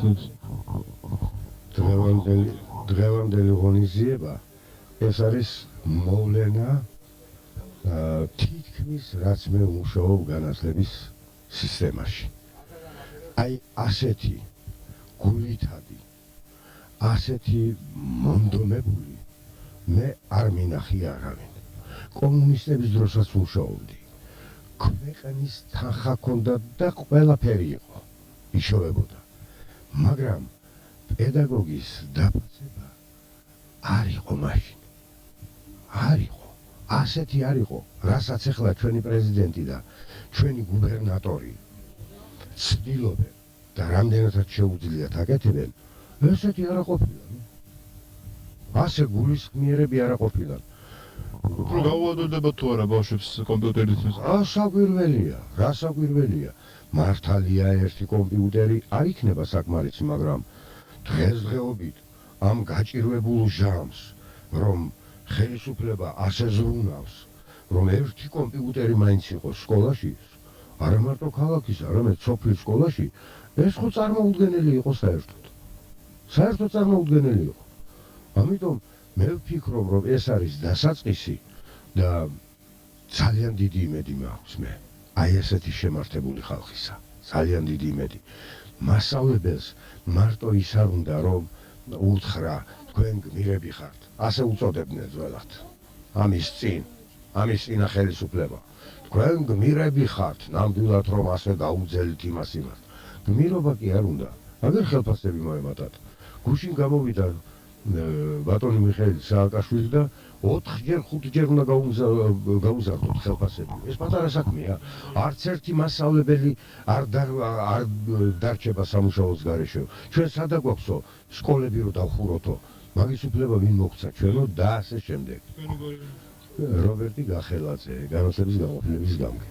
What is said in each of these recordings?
ხსნის დღევანდელი ღონისძიება ეს არის მოვლენა თითქმის რაც მე ვმუშაობ განათლების სისტემაში. აი ასეთი გულითადი, ასეთი მონდომებული მე არ მინახი არავინ. კომუნისტების დროსაც ვმუშაობდი. ქვეყნის თანხა ჰქონდა და ყველაფერი იყო. იშოვებოდა. მაგრამ პედაგოგის დაფასება არ იყო მაშინ. არ იყო. ასეთი არ იყო, რასაც ახლა ჩვენი პრეზიდენტი და ჩვენი გუბერნატორი ცდილობენ და რამდენადაც შეუძლიათ აკეთებენ, ესეთი არ ყოფილა. ასე გულისხმიერები არ ყოფილა. უფრო გაუადვილდება თუ არა ბავშვებს კომპიუტერით? რასაკვირველია. მართალია ერთი კომპიუტერი არ იქნება საკმარისი, მაგრამ დღესდღეობით ამ გაჭირვებულ ჟამს, რომ ხელისუფლება ასე ზრუნავს, რომ ერთი კომპიუტერი მაინც იყოს სკოლაში, არა მარტო ქალაქის, არამედ სოფლის სკოლაში, ეს ხო წარმოუდგენელი იყო საერთოდ. საერთოდ წარმოუდგენელი იყო. ამიტომ მე ვფიქრობ, რომ ეს არის დასაწყისი და ძალიან დიდი იმედი მაქვს მე. აი ესეთი შემართებული ხალხისა. ძალიან დიდი იმედი. მასწავლებელს მარტო ის არ უნდა, რომ უთხრა, თქვენ გმირები ხართ. ასე უწოდებდნენ ძველად. ამის წინა ხელისუფლება. თქვენ გმირები ხართ, ნამდვილად რომ ასე დაუძელით იმას. გმირობა კი არ უნდა. აგერ ხელფასები მოემატათ. გუშინ გამოვიდა ბატონი მიხეილ სააკაშვილი და 4-5-ჯერ უნდა გაუზარდოთ ხელფასები. ეს პატარა საქმეა. არც ერთი მასწავლებელი არ დარჩება სამუშაოს გარეშე. ჩვენ სადა გვაქვსო სკოლები რო დავხუროთო. მაგის უფლება ვინ მოგცა ჩვენო და ასე შემდეგ. რობერტი გახელაძე, განათლების გაყოფილების გამგე.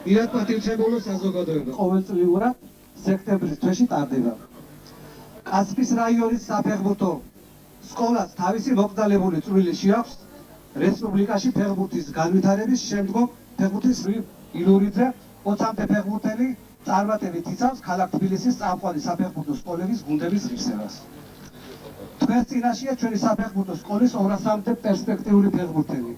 Ირად პატივცემულო საზოგადოება ყოველწლიურად სექტემბრის თვეში ტარდება. კასპის რაიონის საფეხბურთო სკოლას თავისი მოკრძალებული წვლილი შეაქვს რესპუბლიკაში ფეხბურთის განვითარების შემდგომ ფეხბურთის ილურიძე 20-მდე ფეხბურთელი წარმატებით იცავს ქალაქ თბილისის წამყვანი საფეხბურთო სკოლების გუნდების ღირსებას. თქვენს წინაშეა ჩვენი საფეხბურთო სკოლის 200-მდე პერსპექტიული ფეხბურთელი,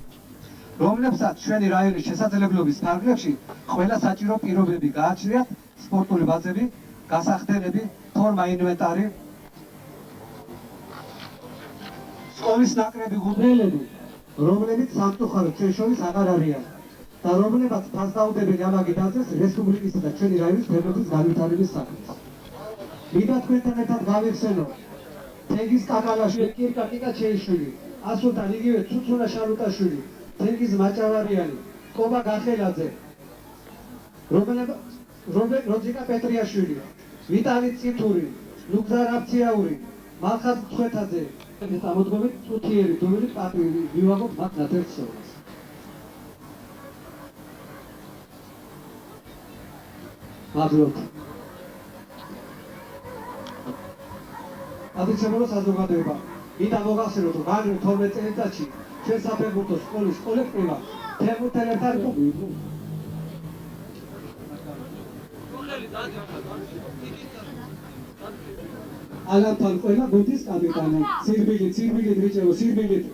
რომლებსაც ჩვენი რაიონის შესაძლებლობის ფარგლებში ყველა საჭირო პირობები გააჩნიათ: სპორტული ბაზები, გასახდენები, ფორმა, ინვენტარი. სკოლის ნაკრები გუნდელები, რომლებიც სამწუხაროდ ჩვენ შორის აღარ არიან და რომლებაც ფასდაუდებელი ამაგი დაძეს რესპუბლიკისა და ჩვენი რაიონის ფეხბურთის განვითარების საქმეს. მინდა თქვენთან ერთად გავიხსენო თენგიზ კაკალაშვილი, კირკა კიკაჩეიშვილი, ასულთან იგივე ცუცუნა შარუტაშვილი, თენგიზ მაჭავარიანი, კობა გახელაძე, როძიკა პეტრიაშვილი, ვიტალი წითური, ლუგზარ აფციაური, მალხაზ მცხეთაძე. ეს ამოდგომით წუთიერი დუმილი პატივი ვივაღოთ მათ ნათერთსეულს. მადლობთ. პატივცემულო საზოგადოება, მინდა მოგახსენოთ, რომ განვლილ 12 წელიწადში ჩვენ საფეხბურთო სკოლის კოლექტივმა ფეხბურთელებთან ალამთან ყველა გუნდის კაპიტანი. სირბილით, ბიჭებო, სირბილით.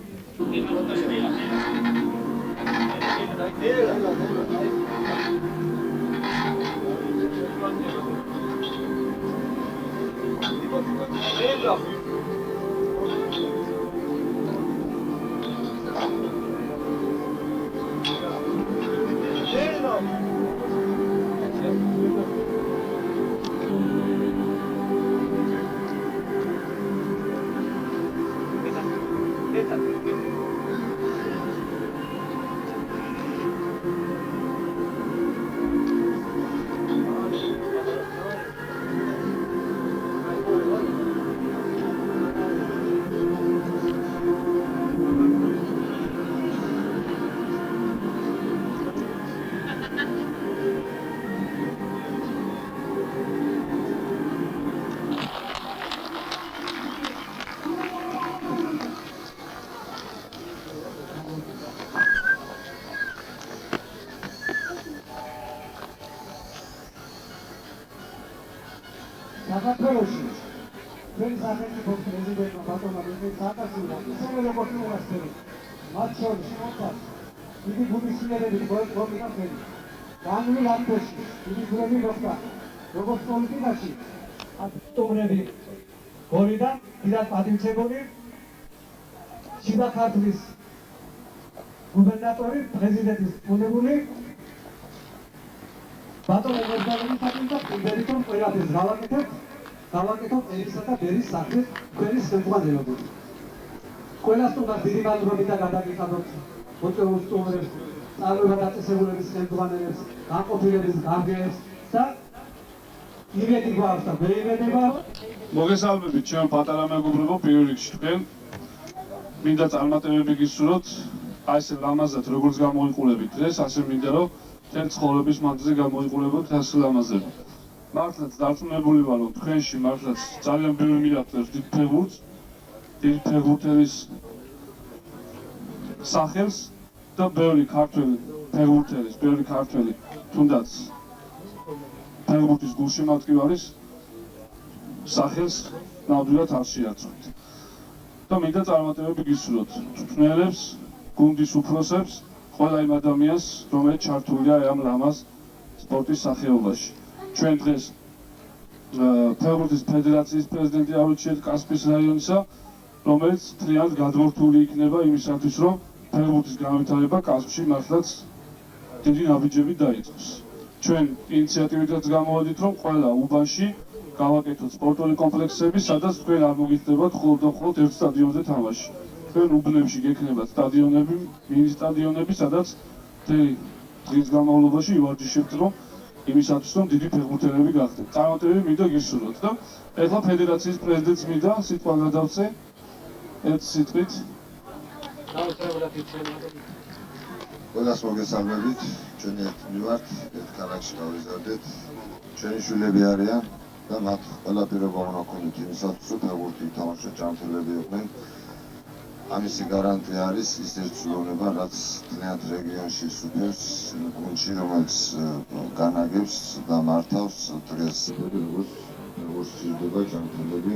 საქართველოში ჩვენი სახელმწიფოს პრეზიდენტმა ბატონმა მიხეილ სააკაშვილმა ისევე როგორც მონასტერი, მათ შორის მოხდა დიდი გულისხმიერებით მოგვიყვება. განვლილ აფეთში დიდი გულები მოხდა როგორც პოლიტიკაში, აქტიურები გორიდან დიდად პატივცემული შიდა ქართლის გუბერნატორი, პრეზიდენტის უნებული ბატონო მოგზაურობის საკითხი იმერიტომ ყველაფერს გავაკეთოთ ელისა და ბერის სახით თქვენი ხელმძღვანელობით. ყველას თუნდაც დიდი მადლობით და გადაგიხადოთ მოწვეულ სტუმრებს, წარუმატებლად დაწესებულების ხელმძღვანელებს, განყოფილების გამგეებს და იმედი გვაქვს და მეიმედება. მოგესალმებით ჩვენ პატარა მეგობრებო, პირველ რიგში თქვენ მინდა წარმატებები გისურვოთ. აი ესე ლამაზად როგორც გამოიყურებით დღეს, ასე მინდა რომ მთელ ცხოვრების მანძილზე გამოიყურებოთ ეს ლამაზები. მართლაც დარწმუნებული ვარ, რომ თქვენში მართლაც ძალიან ბევრი მიაღწევს დიდ ფეხბურთს, დიდი ფეხბურთელის სახელს და ბევრი ქართველი ფეხბურთელის, ბევრი ქართველი თუნდაც ფეხბურთის გულშემატკივარის სახელს ნამდვილად არ შეაცვლით. და მინდა წარმატებები გისურვოთ მწვრთნელებს, გუნდის უფროსებს, ყველა იმ ადამიანს, რომელიც ჩართულია ამ ლამაზ სპორტის სახეობაში. ჩვენ დღეს ფეხბურთის ფედერაციის პრეზიდენტი ავრჩიეთ კასპიის რაიონისა, რომელიც მთლიანად გადმორთული იქნება იმისათვის, რომ ფეხბურთის განვითარება კასპში მართლაც დიდი ნაბიჯები დაიწყოს. ჩვენ ინიციატივითაც გამოვედით, რომ ყველა უბანში გავაკეთოთ სპორტული კომპლექსები, სადაც თქვენ არ მოგიხდებათ მხოლოდ ერთ სტადიონზე თამაში. თქვენ უბნებში გექნებათ სტადიონები, მინი სტადიონები, სადაც დღის განმავლობაში ივარჯიშებთ, რომ იმისათვის, რომ დიდი ფეხბურთელები გახდეთ. წარმატებები მინდა გისურვოთ და ეხლა ფედერაციის პრეზიდენტს მინდა სიტყვა გადავწე ერთ სიტყვით. ყველას მოგესალმებით, ჩვენი ერთნი ვართ, ერთ ქალაქში გავიზარდეთ, ჩვენი შვილები არიან და მათ ყველა პირობა უნდა ჰქონდეთ იმისათვის, რომ ფეხბურთი ითამაშოთ, ჯანმრთელები იყვნენ. ამისი გარანტია არის ის ერთსულოვნება, რაც მთლიანად რეგიონში სუფევს, გუნდში, რომელიც განაგებს და მართავს დღეს როგორც სჭირდება ჯანმრთელები,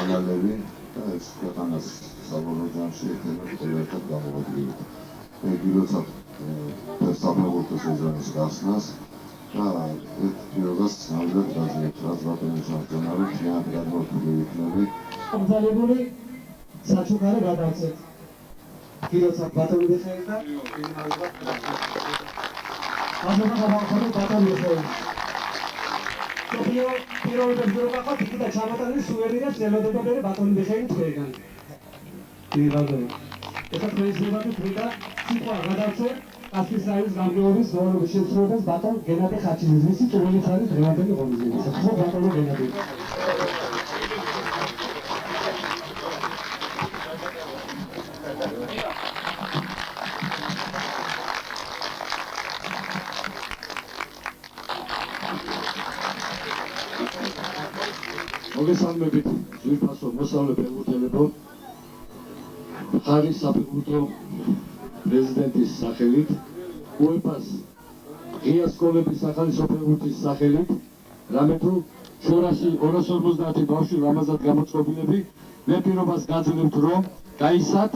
ამალები და ეს ქვეყანას საბოლოო ჯამში ერთად გამოვადგებით. მე გილოცავ საფეხბურთო სეზონის გასვლას და ერთ პირობას ნამდვილად გაძლიერებთ, რაც ბატონის სამწუხაროდ მთლიანად გადმოთვლილი იქნები. ამზადებული საჩუქარი გადავწეთ. გილოცავ ბატონი მიხეილი და ბატონი მიხეილი. პირველი ბრძოლა იყო და ჩამოტანილი სუვერენად ელოდებოდა ბატონი მიხეილი თქვენგან. მიღალდები. ეხლა პრეზიდენტი ფრიდა სიტყვა გადავწეთ კასპიის რაიონის გამგეობის ზონის შემსრულებელს ბატონ გენადე ხაჩიძეს. მისი წვრილი არის დღევანდელი ღონისძიება. ხო ბატონო გენადე. მოგესალმებით ძვირფასო მოსავლე ფეხბურთელებო, ხარის საფეხბურთო პრეზიდენტის სახელით, უეფას ღია სკოლების სახალისო ფეხბურთის სახელით, რამე თუ შორაში 250 ბავშვი ლამაზად გამოწყობილები, მე პირობას გაძლევთ, რომ გაისად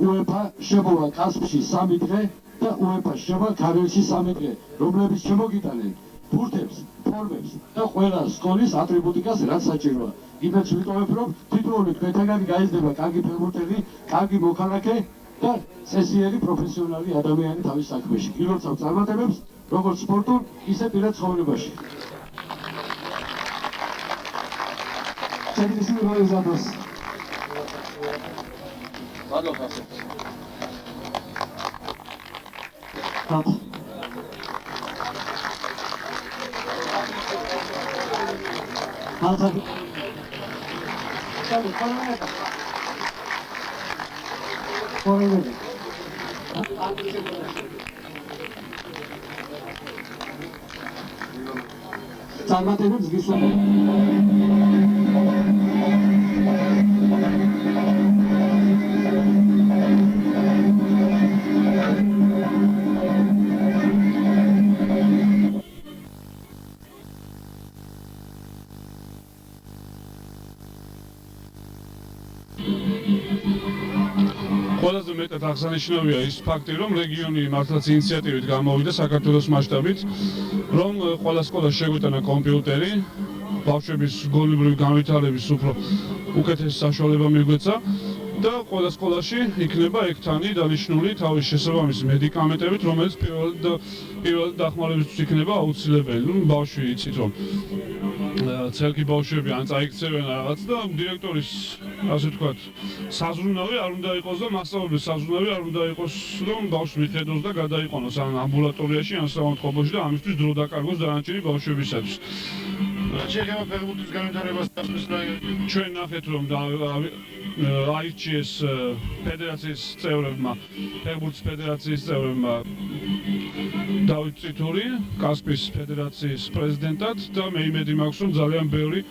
უეფა შემოვა კასპში 3 დღე და უეფა შემოვა ქარელში 3 დღე, რომლებიც შემოგიტანენ ბურთებს, ფორმებს და ყველა სკოლის ატრიბუტიკას რაც საჭიროა. იმედს ვიტოვებ, რომ თითოეული თქვენთაგანი გაიზრდება კარგი ფეხბურთელი, კარგი მოქალაქე და წესიერი პროფესიონალი ადამიანი თავის საქმეში. გილოცავ წარმატებებს, როგორც სპორტულ, ისე პირად ცხოვრებაში. შეგიძლიათ მოიზარდოს. წარმატებებს გისურვებთ. ყველაზე მეტად აღსანიშნავია ის ფაქტი, რომ რეგიონი მართლაც ინიციატივით გამოვიდა საქართველოს მასშტაბით, რომ ყველა სკოლას შეგვიტანა კომპიუტერი, ბავშვების გონებრივი განვითარების უფრო უკეთესი საშუალება მიგვეცა და ყველა სკოლაში იქნება ექთანი დანიშნული თავის შესაბამისი მედიკამენტებით, რომელიც პირველად დახმარებისთვის იქნება აუცილებელი. ბავშვი იცით, რომ ცელკი ბავშვები ან წაიქცევენ რაღაც და დირექტორის, ასე ვთქვათ, საზრუნავი არ უნდა იყოს და მასწავლებლის საზრუნავი არ უნდა იყოს, რომ ბავშვი მიხედოს და გადაიყვანოს ან ამბულატორიაში, ან საავადმყოფოში და ამისთვის დრო დაკარგოს დანარჩენი ბავშვებისათვის. შეეხება ფეხბურთის განვითარებას კასპიის რაიონში. ჩვენ ნახეთ, რომ აირჩიეს ფედერაციის წევრებმა, ფეხბურთის ფედერაციის წევრებმა დავით წითური კასპიის ფედერაციის პრეზიდენტად და მე იმედი მაქვს რომ ძალიან ბევრი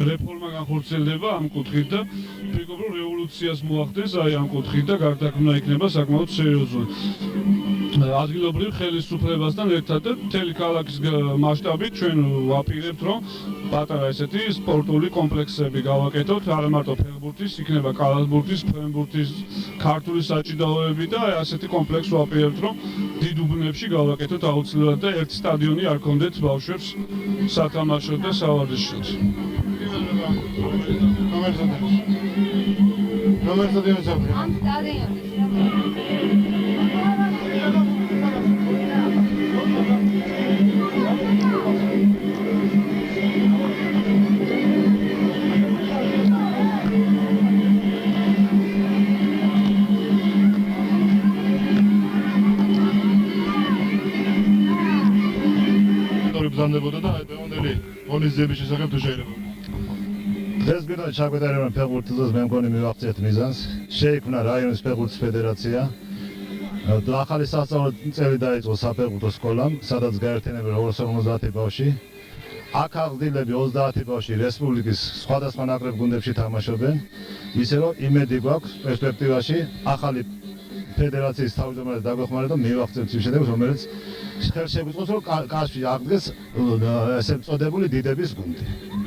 რეფორმა განხორციელდება ამ კუთხით და ვფიქრობ რომ რევოლუციას მოახდენს აი ამ კუთხით და გარდაქმნა იქნება საკმაოდ სერიოზული ადგილობრივ ხელისუფლებასთან ერთად და მთელი ქალაქის მასშტაბით ჩვენ ვაპირებთ რომ პატარა ესეთი სპორტული კომპლექსები გავაკეთოთ არა მარტო ფეხბურთის იქნება კალათბურთის ფრენბურთის ქართული საჭიდაოები და ასეთი კომპლექსი ვაპირებთ რომ დიდ უბნებში გავაკეთოთ აუცილებლად და ერთი სტადიონი არ ქონდეთ ბავშვებს სათამაშოდ და სავარჯიშოდ რომელ სტადიონზე ამ სტადიონში ბრძანდებოდა და აი ბეონელი ღონისძიების შესახებ თუ შეიძლება დღეს გვინდა ჩაგვეტარებინა ფეხბურთის მე მგონი მივახციეთ მიზანს შეიქმნა რაიონის ფეხბურთის ფედერაცია და ახალი სასწავლო წელი დაიწყო საფეხბურთო სკოლამ სადაც გაერთიანებენ 250 ბავშვი აქ აღდგილები 30 ბავშვი რესპუბლიკის სხვადასხვა ნაკრებ გუნდებში თამაშობენ ისე რომ იმედი გვაქვს პერსპექტივაში ახალი ფედერაციის თავმჯდომარეს დაგვეხმარება და მივახცევთ იმ შედეგებს რომელიც ხელშეგვიწყოს რომ კასპში აღდგეს ესე წოდებული დიდების გუნდი.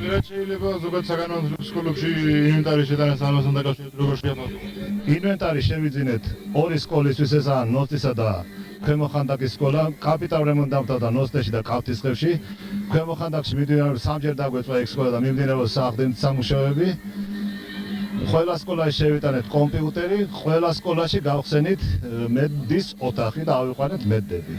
რა შეიძლება ზოგადად საგანმანათლებლო სკოლებში ინვენტარის შეტანას ამასთან დაკავშირებით როგორ შეამოწმოთ? ინვენტარი შევიძინეთ ორი სკოლისთვის ესაა ნოსტისა და ქვემო ხანდაკის სკოლა კაპიტალ რემონტამდე და ნოსტეში და კავთისწყლებში ქვემო ხანდაკში მიმდინარეობს სამჯერ დაგვეწვა ეგ სკოლა და მიმდინარეობს საახდენით სამუშაოები ყველა სკოლაში შევიტანეთ კომპიუტერი ყველა სკოლაში გავხსენით მედის ოთახი და ავიყვანეთ მედები